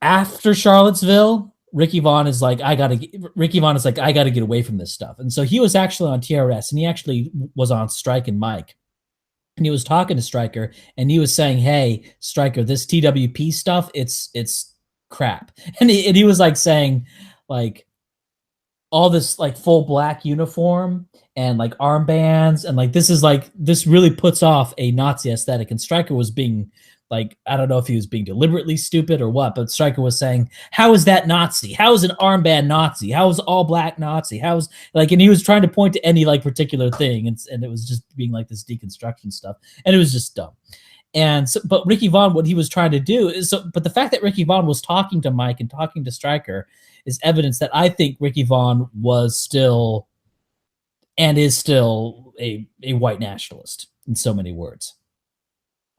after Charlottesville, Ricky Vaughn is like, I gotta get away from this stuff. And so he was actually on TRS, and he actually was on Strike and Mike. And he was talking to Stryker, and he was saying, "Hey, Stryker, this TWP stuff, it's crap." And he was like saying, like, all this like full black uniform and like armbands, and like this really puts off a Nazi aesthetic. And Stryker was being like, I don't know if he was being deliberately stupid or what, but Stryker was saying, "How is that Nazi? How is an armband Nazi? How is all black Nazi? How is like?" And he was trying to point to any like particular thing, and it was just being like this deconstruction stuff, and it was just dumb. And so, but Ricky Vaughn, what he was trying to do is so, but the fact that Ricky Vaughn was talking to Mike and talking to Stryker is evidence that I think Ricky Vaughn was still and is still a white nationalist in so many words.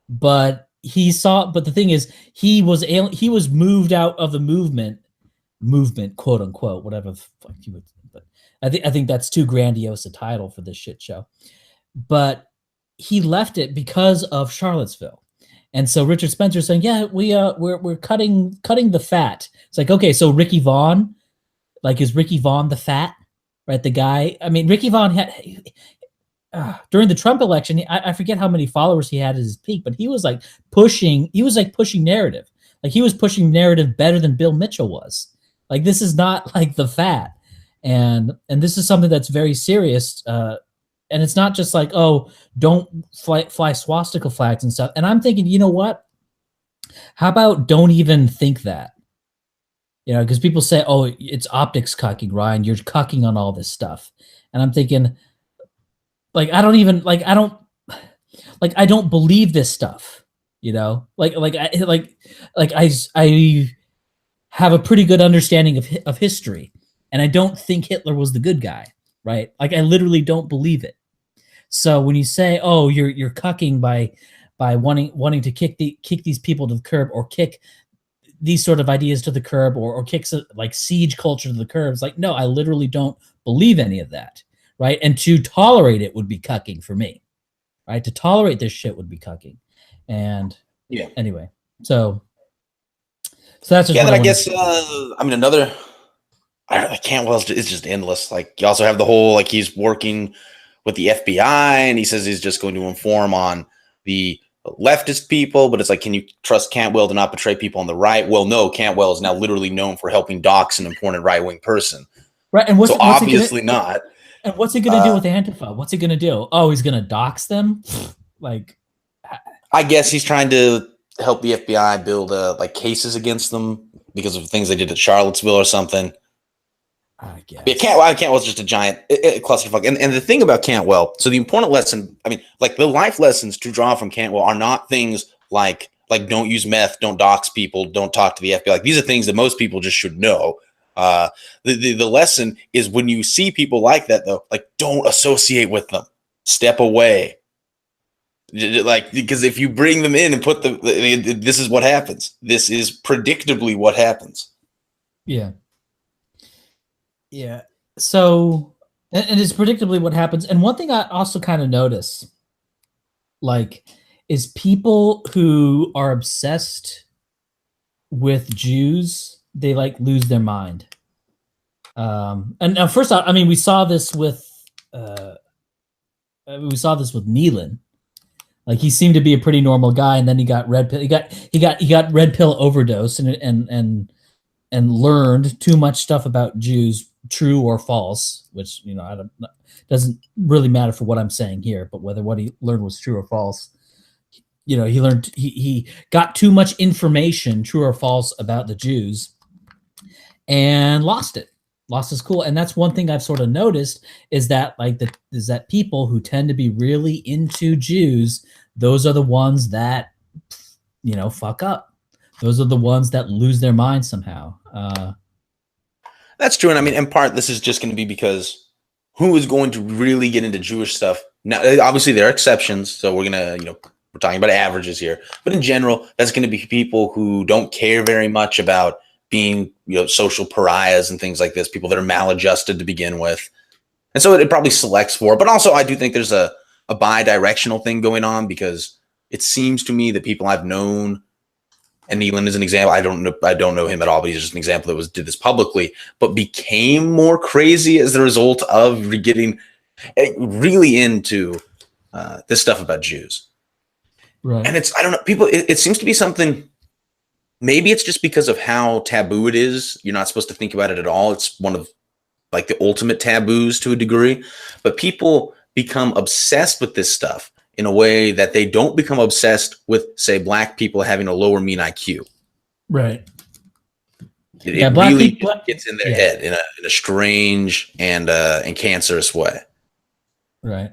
But the thing is, he was moved out of the movement, quote unquote, whatever the fuck you would. But I think that's too grandiose a title for this shit show. But he left it because of Charlottesville. And so Richard Spencer saying, "Yeah, we're cutting the fat." It's like, okay, so Ricky Vaughn, like, is Ricky Vaughn the fat, right? The guy. I mean, Ricky Vaughn had during the Trump election, I forget how many followers he had at his peak, but he was pushing narrative. Like, he was pushing narrative better than Bill Mitchell was. Like, this is not like the fat, and this is something that's very serious. And it's not just like, oh, don't fly swastika flags and stuff. And I'm thinking, you know what? How about don't even think that? You know, because people say, oh, it's optics cucking, Ryan. You're cucking on all this stuff. And I'm thinking, like, I don't believe this stuff. You know, I have a pretty good understanding of history, and I don't think Hitler was the good guy, right? Like, I literally don't believe it. So when you say, "Oh, you're cucking by wanting to kick these people to the curb, or kick these sort of ideas to the curb, or kick like siege culture to the curb," it's like, no, I literally don't believe any of that, right? And to tolerate it would be cucking for me, right? To tolerate this shit would be cucking. And yeah, anyway, so that's just yeah. Then I guess I mean another. I can't. Well, it's just endless. Like, you also have the whole, like, he's working with the FBI, and he says he's just going to inform on the leftist people, but it's like, can you trust Cantwell to not betray people on the right? Well, no, Cantwell is now literally known for helping dox an important right-wing person. Right, and so obviously not. And what's he going to do with Antifa? What's he going to do? Oh, he's going to dox them? Like, I guess he's trying to help the FBI build like cases against them because of things they did at Charlottesville or something. I guess. Yeah, Cantwell's just a giant clusterfuck. And the thing about Cantwell, so the important lesson, I mean, like, the life lessons to draw from Cantwell are not things like don't use meth, don't dox people, don't talk to the FBI. Like, these are things that most people just should know. The lesson is, when you see people like that, though, like, don't associate with them. Step away. Like, because if you bring them in and put them, this is what happens. This is predictably what happens. Yeah. Yeah. So, and it's predictably what happens. And one thing I also kind of notice, like, is people who are obsessed with Jews, they like lose their mind. And first off, I mean, we saw this with Nealon. Like, he seemed to be a pretty normal guy, and then he got red pill. He got red pill overdose, and learned too much stuff about Jews, true or false, which, you know, doesn't really matter for what I'm saying here, but whether what he learned was true or false, you know, he got too much information, true or false, about the Jews, and lost his cool. And that's one thing I've sort of noticed, is that people who tend to be really into Jews, those are the ones that, you know, fuck up. Those are the ones that lose their mind somehow. That's true. And I mean, in part, this is just going to be because who is going to really get into Jewish stuff? Now, obviously, there are exceptions. So we're going to, you know, we're talking about averages here. But in general, that's going to be people who don't care very much about being, you know, social pariahs and things like this, people that are maladjusted to begin with. And so it probably selects for. But also, I do think there's a bi-directional thing going on, because it seems to me that people I've known and Nealon is an example. I don't know him at all, but he's just an example that did this publicly, but became more crazy as the result of getting really into this stuff about Jews. Right. And I don't know, people, it seems to be something, maybe it's just because of how taboo it is. You're not supposed to think about it at all. It's one of like the ultimate taboos to a degree, but people become obsessed with this stuff in a way that they don't become obsessed with, say, black people having a lower mean IQ. Right. It really gets in their head in a strange and cancerous way. Right.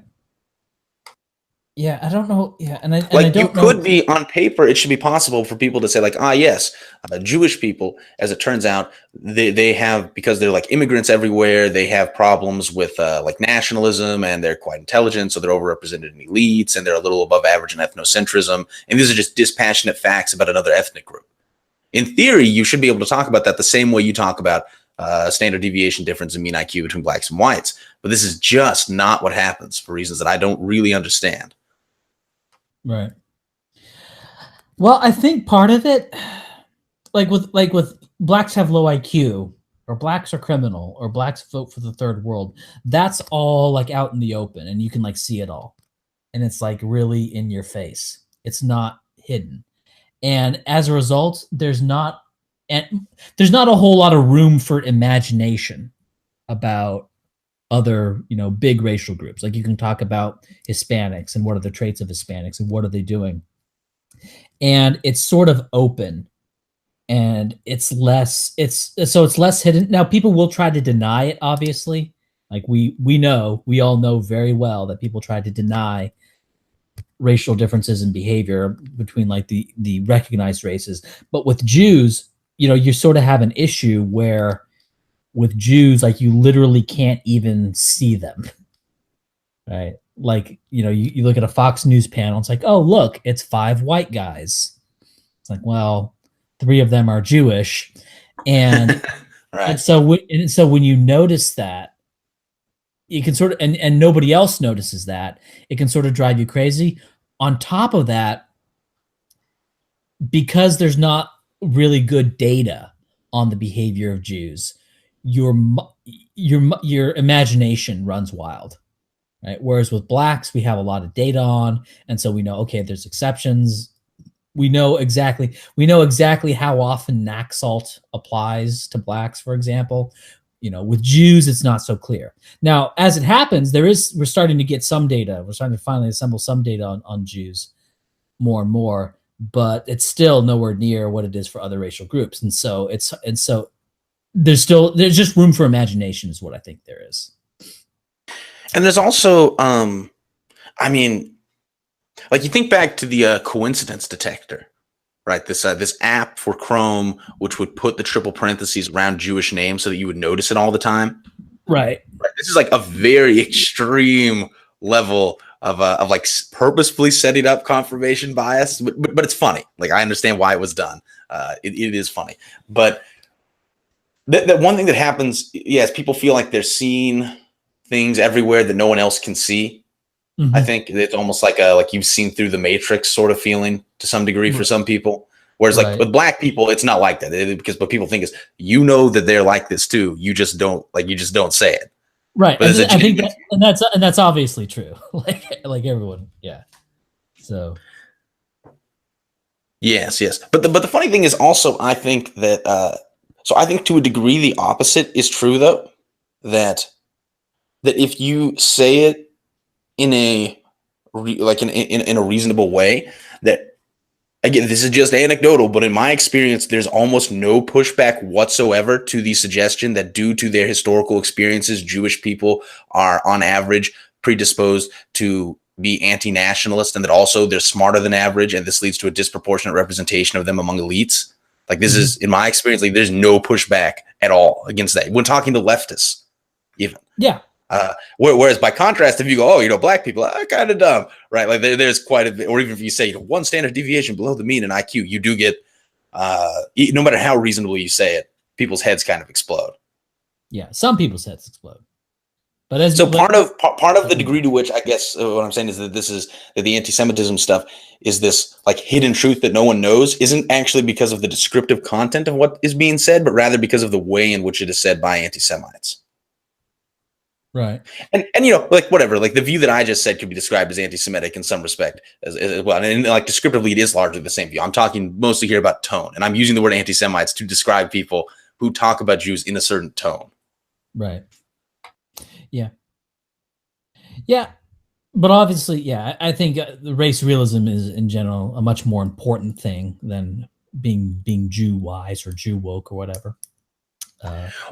Yeah, I don't know. Yeah, and I like don't you could be on paper. It should be possible for people to say like, yes, Jewish people, as it turns out, they have, because they're like immigrants everywhere. They have problems with like nationalism, and they're quite intelligent, so they're overrepresented in elites, and they're a little above average in ethnocentrism. And these are just dispassionate facts about another ethnic group. In theory, you should be able to talk about that the same way you talk about standard deviation difference in mean IQ between blacks and whites. But this is just not what happens for reasons that I don't really understand. Right. Well, I think part of it, like with blacks have low IQ, or blacks are criminal, or blacks vote for the third world, that's all like out in the open, and you can like see it all. And it's like really in your face. It's not hidden. And as a result, there's not a whole lot of room for imagination about other, big racial groups. Like you can talk about Hispanics and what are the traits of Hispanics and what are they doing. And it's sort of open, and it's less hidden. Now people will try to deny it, obviously. Like we all know very well that people try to deny racial differences in behavior between like the recognized races. But with Jews, you sort of have an issue where with Jews, like you literally can't even see them, right? Like, you look at a Fox News panel, it's like, oh, look, it's 5 white guys. It's like, well, 3 of them are Jewish. And, right. and so when you notice that, you can sort of, and nobody else notices that, it can sort of drive you crazy. On top of that, because there's not really good data on the behavior of Jews, your imagination runs wild, right? Whereas with blacks, we have a lot of data on, and so we know, okay, there's exceptions. We know exactly how often Naxalt applies to blacks, for example. With Jews, it's not so clear. Now, as it happens, we're starting to get some data. We're starting to finally assemble some data on Jews more and more, but it's still nowhere near what it is for other racial groups. And so there's just room for imagination is what I think there is. And there's also, I mean, like you think back to the coincidence detector, right? This app for Chrome, which would put the triple parentheses around Jewish names so that you would notice it all the time. Right. This is like a very extreme level of like purposefully setting up confirmation bias, but it's funny. Like I understand why it was done. It is funny, but that one thing that happens, yes, people feel like they're seeing things everywhere that no one else can see. Mm-hmm. I think it's almost like you've seen through the Matrix sort of feeling to some degree for some people. Whereas like with black people, it's not like that, because what people think is, that they're like this too. You just don't say it. Right. I think that's obviously true. like everyone. Yeah. So. Yes. But the funny thing is also, I think that, so I think to a degree the opposite is true though, that if you say it in a in a reasonable way, that, again, this is just anecdotal, but in my experience, there's almost no pushback whatsoever to the suggestion that due to their historical experiences, Jewish people are on average predisposed to be anti-nationalist, and that also they're smarter than average, and this leads to a disproportionate representation of them among elites. Like this is, in my experience, like there's no pushback at all against that when talking to leftists, even. Yeah. Whereas by contrast, if you go, black people are kind of dumb, right? Like there's quite a bit, or even if you say, one standard deviation below the mean in IQ, you do get, no matter how reasonable you say it, people's heads kind of explode. Yeah. Some people's heads explode. But as so part of the degree to which I guess what I'm saying is that that the anti-Semitism stuff is this like hidden truth that no one knows isn't actually because of the descriptive content of what is being said, but rather because of the way in which it is said by anti-Semites. right. And you know, like whatever, like the view that I just said could be described as anti-Semitic in some respect as well. And like descriptively, it is largely the same view. I'm talking mostly here about tone, and I'm using the word anti-Semites to describe people who talk about Jews in a certain tone. Right. Yeah. Yeah. But obviously, yeah, I think the race realism is in general a much more important thing than being Jew wise or Jew woke or whatever.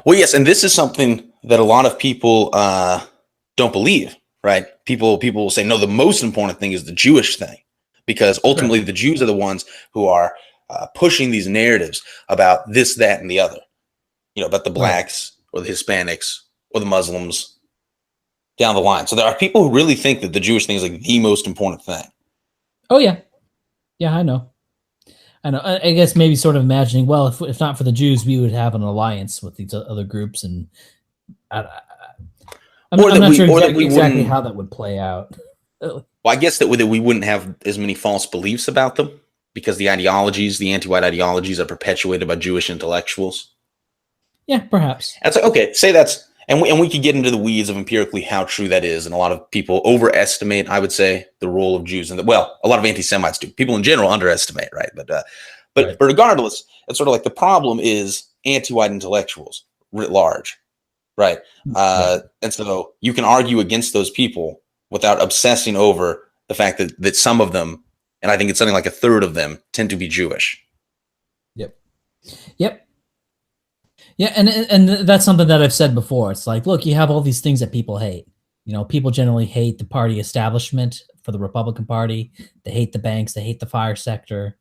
Well, yes, and this is something that a lot of people don't believe, right? People will say, no, the most important thing is the Jewish thing, because ultimately the Jews are the ones who are pushing these narratives about this, that, and the other, you know, about the blacks or the Hispanics or the Muslims down the line. So there are people who really think that the Jewish thing is like the most important thing. Oh, yeah. Yeah, I know. I guess maybe sort of imagining, well, if not for the Jews, we would have an alliance with these other groups, and I'm not sure exactly how that would play out. Well, I guess that we wouldn't have as many false beliefs about them because the ideologies, the anti-white ideologies, are perpetuated by Jewish intellectuals. Yeah, perhaps. That's like, okay, say that's, and we could get into the weeds of empirically how true that is, and a lot of people overestimate, I would say, the role of Jews, and well, a lot of anti-Semites do. People in general underestimate, right? But regardless, it's sort of like the problem is anti-white intellectuals writ large, right? And so you can argue against those people without obsessing over the fact that some of them, and I think it's something like a third of them, tend to be Jewish. Yep. Yeah, and that's something that I've said before. It's like, look, you have all these things that people hate. You know, people generally hate the party establishment for the Republican Party. They hate the banks. They hate the fire sector.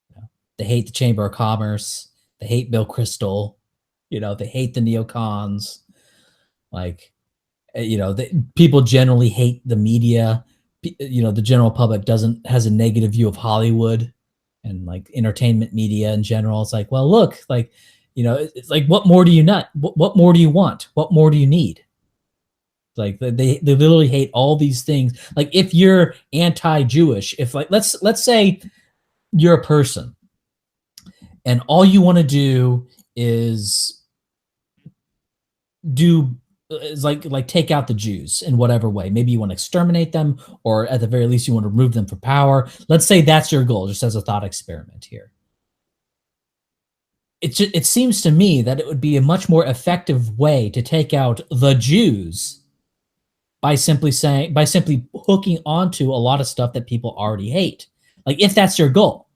You know, they hate the Chamber of Commerce. They hate Bill Kristol. You know, they hate the neocons. Like, you know, people generally hate the media. You know, the general public has a negative view of Hollywood and like entertainment media in general. It's like, well, look, like, you know, it's like, what more do you not? What more do you want? What more do you need? Like they literally hate all these things. Like if you're anti-Jewish, if like let's say you're a person and all you want to do is like take out the Jews in whatever way. Maybe you want to exterminate them, or at the very least you want to remove them from power. Let's say that's your goal, just as a thought experiment here. It seems to me that it would be a much more effective way to take out the Jews by simply hooking onto a lot of stuff that people already hate. Like if that's your goal,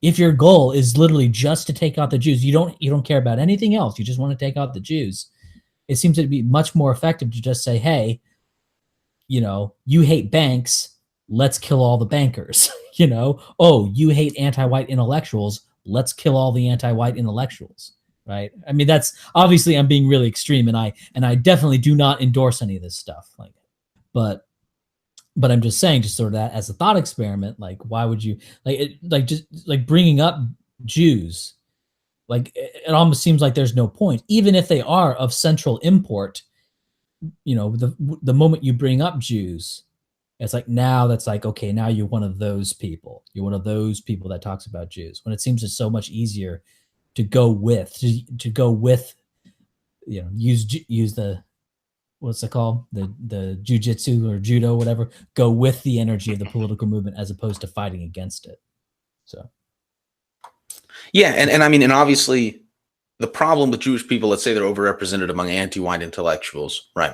if your goal is literally just to take out the Jews, you don't care about anything else. You just want to take out the Jews. It seems to be much more effective to just say, hey, you know, you hate banks, let's kill all the bankers. You know, oh, you hate anti-white intellectuals, let's kill all the anti-white intellectuals, right? I mean, that's obviously I'm being really extreme, and I definitely do not endorse any of this stuff. Like, but I'm just saying, just sort of that as a thought experiment. Like, why would you just bringing up Jews? Like, it almost seems like there's no point, even if they are of central import. You know, the moment you bring up Jews, it's like now that's like, okay, now you're one of those people. You're one of those people that talks about Jews. When it seems it's so much easier to go with, you know, use the, what's it called? The jujitsu or judo, whatever, go with the energy of the political movement as opposed to fighting against it. So. Yeah. And I mean, and obviously the problem with Jewish people, let's say they're overrepresented among anti-white intellectuals, right?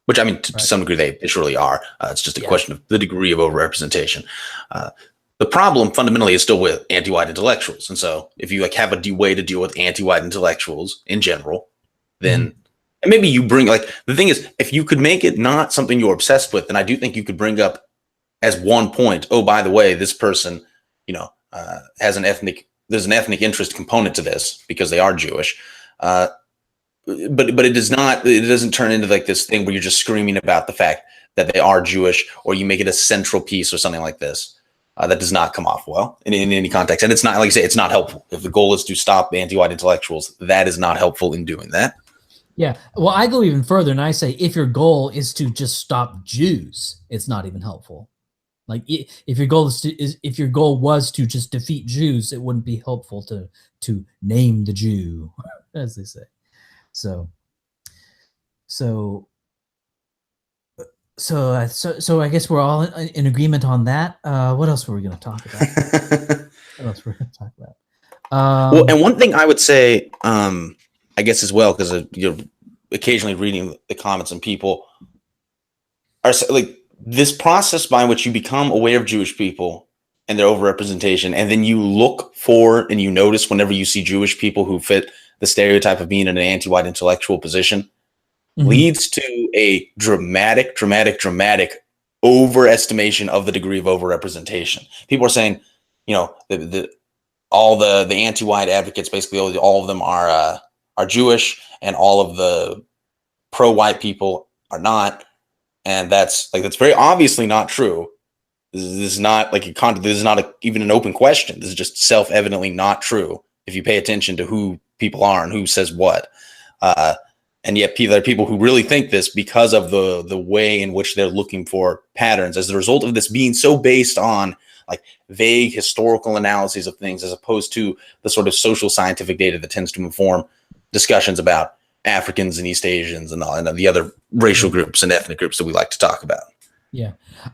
Which, I mean, to some degree, they surely are. It's just a question of the degree of overrepresentation. The problem fundamentally is still with anti-white intellectuals. And so if you like have a way to deal with anti-white intellectuals in general, then and maybe you bring like the thing is, if you could make it not something you're obsessed with, then I do think you could bring up as one point, oh, by the way, this person, you know, there's an ethnic interest component to this because they are Jewish. But it doesn't turn into like this thing where you're just screaming about the fact that they are Jewish, or you make it a central piece or something like this. That does not come off well in any context. And it's not, like I say, it's not helpful. If the goal is to stop anti-white intellectuals, that is not helpful in doing that. Yeah. Well, I go even further and I say if your goal is to just stop Jews, it's not even helpful. Like if your goal if your goal was to just defeat Jews, it wouldn't be helpful to name the Jew, as they say. So so so I guess we're all in agreement on that. What else were we going to talk about? What else were we going to talk about? Well, and one thing I would say, I guess as well, because you're occasionally reading the comments and people are like this process by which you become aware of Jewish people and their overrepresentation, and then you look for and you notice whenever you see Jewish people who fit the stereotype of being in an anti-white intellectual position, leads to a dramatic overestimation of the degree of overrepresentation. People are saying, you know, all the anti-white advocates, basically all of them are Jewish, and all of the pro-white people are not, and that's very obviously not true. This is not like this is not even an open question. This is just self-evidently not true if you pay attention to who people are and who says what. And yet there are people who really think this because of the way in which they're looking for patterns as a result of this being so based on like vague historical analyses of things, as opposed to the sort of social scientific data that tends to inform discussions about Africans and East Asians and the other racial groups and ethnic groups that we like to talk about. Yeah.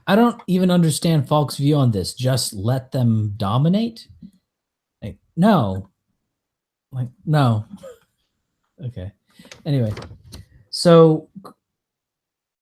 I don't even understand Falk's view on this. Just let them dominate? Like, no. Like, no. Okay. Anyway, so